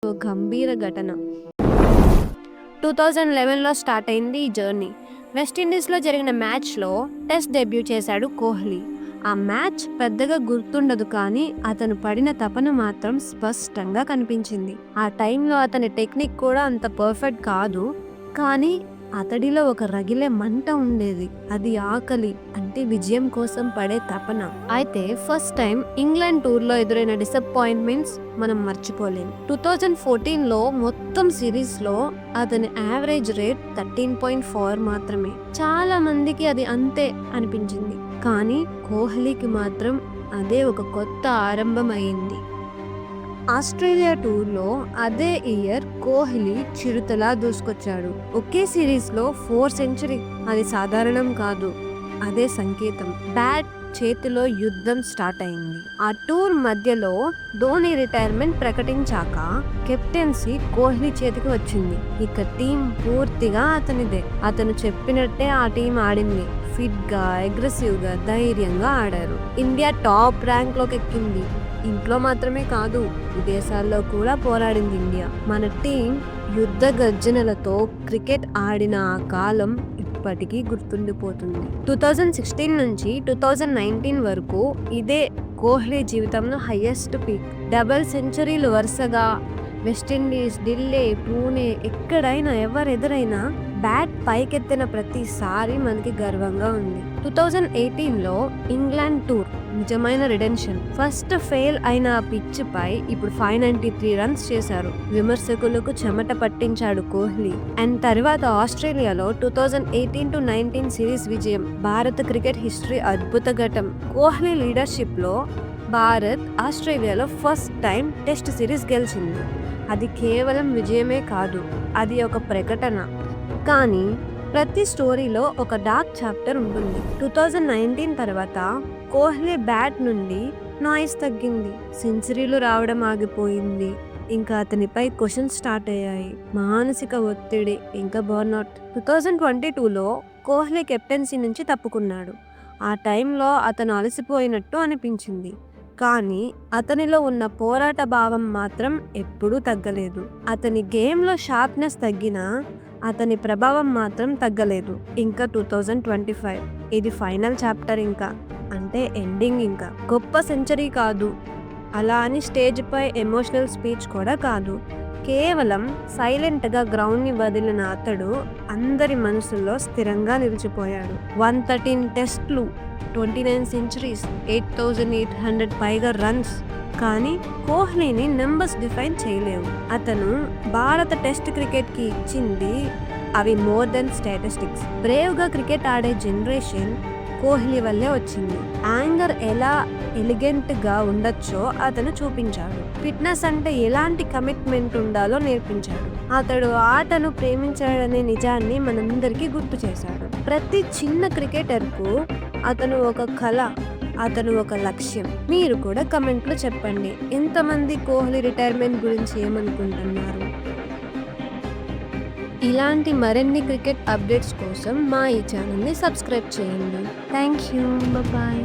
ఓ గంభీర ఘటన 2011లో స్టార్ట్ అయింది ఈ జర్నీ. వెస్టిండీస్లో జరిగిన మ్యాచ్లో టెస్ట్ డెబ్యూ చేశాడు కోహ్లీ. ఆ మ్యాచ్ పెద్దగా గుర్తుండదు, కానీ అతను పడిన తపన మాత్రం స్పష్టంగా కనిపించింది. ఆ టైంలో అతని టెక్నిక్ కూడా అంత పర్ఫెక్ట్ కాదు, కానీ అతడిలో ఒక రగిలే మంట ఉండేది. అది ఆకలి, అంటే విజయం కోసం పడే తపన. అయితే ఫస్ట్ టైం ఇంగ్లాండ్ టూర్లో ఎదురైన డిసప్పాయింట్మెంట్స్ మనం మర్చిపోలేం. 2014లో మొత్తం సిరీస్లో అతని యావరేజ్ రేట్ 13.4 మాత్రమే. చాలా మందికి అది అంతే అనిపించింది, కానీ కోహ్లీకి మాత్రం అదే ఒక కొత్త ఆరంభం అయింది. ఆస్ట్రేలియా టూర్లో అదే ఇయర్ కోహ్లీ చిరుతలా దూసుకొచ్చాడు. ఒకే సిరీస్లో 4 సెంచరీ, అది సాధారణం కాదు. అదే సంకేతం. బ్యాట్ చేతిలో యుద్ధం స్టార్ట్ అయింది. ఆ టూర్ మధ్యలో ధోని రిటైర్మెంట్ ప్రకటించాక కెప్టెన్సీ కోహ్లీ చేతికి వచ్చింది. ఇక టీం పూర్తిగా అతనిదే. అతను చెప్పినట్టే ఆ టీం ఆడింది. ఫిట్ గా, అగ్రెసివ్ గా, ధైర్యంగా ఆడారు. ఇండియా టాప్ ర్యాంక్ లోకి ఎక్కింది. ఇంట్లో మాత్రమే కాదు, విదేశాల్లో కూడా పోరాడింది ఇండియా. మన టీం యుద్ధ గర్జనలతో క్రికెట్ ఆడిన ఆ కాలం ఇప్పటికీ గుర్తుండిపోతుంది. 2016 నుంచి 2019 వరకు ఇదే కోహ్లీ జీవితంలో హైయెస్ట్ పీక్. డబుల్ సెంచరీలు వరుసగా. వెస్టిండీస్, ఢిల్లీ, పూణే, ఎక్కడైనా ఎవరెదురైనా బ్యాట్ పైకెత్తిన ప్రతిసారి మనకి గర్వంగా ఉంది. 2018లో ఇంగ్లాండ్ టూర్ నిజమైన రిడెన్షన్. ఫస్ట్ ఫెయిల్ అయిన ఆ పిచ్ పై ఇప్పుడు 593 రన్స్ చేశారు. విమర్శకులకు చెమట పట్టించాడు కోహ్లీ. అండ్ తర్వాత ఆస్ట్రేలియాలో 2018-19 సిరీస్ విజయం భారత క్రికెట్ హిస్టరీ అద్భుత ఘట్టం. కోహ్లీ లీడర్షిప్ లో భారత్ ఆస్ట్రేలియాలో ఫస్ట్ టైం టెస్ట్ సిరీస్ గెలిచింది. అది కేవలం విజయమే కాదు, అది ఒక ప్రకటన. కానీ ప్రతి స్టోరీలో ఒక డార్క్ చాప్టర్ ఉంటుంది. 2019 తర్వాత కోహ్లీ బ్యాట్ నుండి నాయిస్ తగ్గింది. సెంచరీలు రావడం ఆగిపోయింది. ఇంకా అతనిపై క్వశ్చన్స్ స్టార్ట్ అయ్యాయి. మానసిక ఒత్తిడి, ఇంకా బర్న్అవుట్. 2022లో కోహ్లీ కెప్టెన్సీ నుంచి తప్పుకున్నాడు. ఆ టైంలో అతను అలసిపోయినట్టు అనిపించింది, కానీ అతనిలో ఉన్న పోరాట భావం మాత్రం ఎప్పుడూ తగ్గలేదు. అతని గేమ్లో షార్ప్నెస్ తగ్గినా అతని ప్రభావం మాత్రం తగ్గలేదు. ఇంకా 2025 ఇది ఫైనల్ చాప్టర్. ఇంకా అంటే ఎండింగ్. ఇంకా గొప్ప సెంచరీ కాదు, అలా అని స్టేజ్ పై ఎమోషనల్ స్పీచ్ కూడా కాదు. కేవలం సైలెంట్గా గ్రౌండ్ని వదిలిన అతడు అందరి మనసుల్లో స్థిరంగా నిలిచిపోయాడు. 113 టెస్ట్లు, 29 సెంచరీస్, 8,800 పైగా రన్స్. కానీ కోహ్లీని నెంబర్స్ డిఫైన్ చేయలేవు. అతను భారత టెస్ట్ క్రికెట్కి ఇచ్చింది అవి మోర్ దెన్ స్టాటిస్టిక్స్. బ్రేవ్గా క్రికెట్ ఆడే జనరేషన్ కోహ్లీ వల్లే వచ్చింది. యాంగర్ ఎలా ఎలిగెంట్గా ఉండొచ్చో అతను చూపించాడు. ఫిట్నెస్ అంటే ఎలాంటి కమిట్మెంట్ ఉండాలో నేర్పించాడు. అతడు ఆటను ప్రేమించాడనే నిజాన్ని మనందరికీ గుర్తు చేశాడు. ప్రతి చిన్న క్రికెటర్కు అతను ఒక కళ, అతను ఒక లక్ష్యం. మీరు కూడా కమెంట్లో చెప్పండి, ఎంతమంది కోహ్లీ రిటైర్మెంట్ గురించి ఏమనుకుంటున్నారు. ఇలాంటి మరిన్ని క్రికెట్ అప్డేట్స్ కోసం మా ఈ ఛానల్ని సబ్స్క్రైబ్ చేయండి. Thank you. బాయ్.